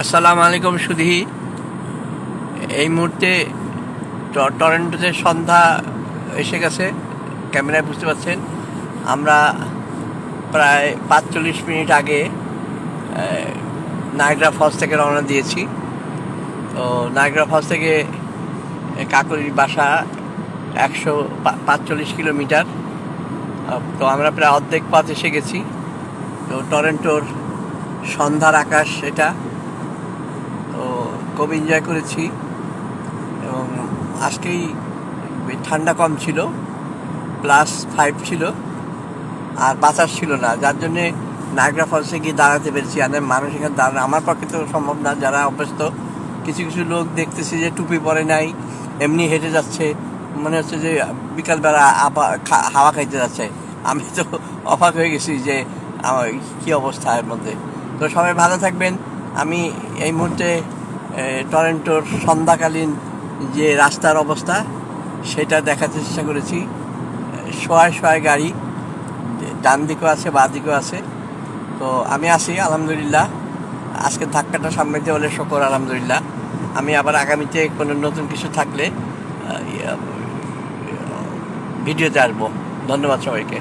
আসসালামু আলাইকুম সুধী। এই মুহূর্তে টরন্টোতে সন্ধ্যা এসে গেছে, ক্যামেরায় বুঝতে পারছেন। আমরা প্রায় ৪৫ মিনিট আগে নায়াগ্রা ফলস থেকে রওনা দিয়েছি। তো নায়াগ্রা ফলস থেকে কাকলির বাসা ১৪৫ কিলোমিটার। তো আমরা প্রায় অর্ধেক পথ এসে গেছি। তো টরন্টোর সন্ধ্যার আকাশ এটা, তো খুব এনজয় করেছি। এবং আজকেই ঠান্ডা কম ছিল, +5 ছিল, আর বাতাস ছিল না, যার জন্যে নায়াগ্রা ফলসে গিয়ে দাঁড়াতে পেরেছি। আর মানুষ এখানে দাঁড়ানো আমার পক্ষে তো সম্ভব না, যারা অভ্যস্ত। কিছু কিছু লোক দেখতেছি যে টুপি পরে নাই, এমনি হেঁটে যাচ্ছে, মনে হচ্ছে যে বিকালবেলা হাওয়া খাইতে যাচ্ছে। আমি তো অবাক হয়ে গেছি যে কী অবস্থা এর মধ্যে। তো সবাই ভালো থাকবেন। আমি এই মুহূর্তে টরন্টোর সন্ধ্যাকালীন যে রাস্তার অবস্থা সেটা দেখার চেষ্টা করেছি। শোয়ায় শোয়ায় গাড়ি, ডান দিকেও আছে, বাঁ দিকেও আছে। তো আমি আছি আলহামদুলিল্লাহ। আজকে ধাক্কাটা সামলাইতে হলে শকর আলহামদুলিল্লাহ। আমি আবার আগামীতে কোনো নতুন কিছু থাকলে ভিডিওতে আসবো। ধন্যবাদ সবাইকে।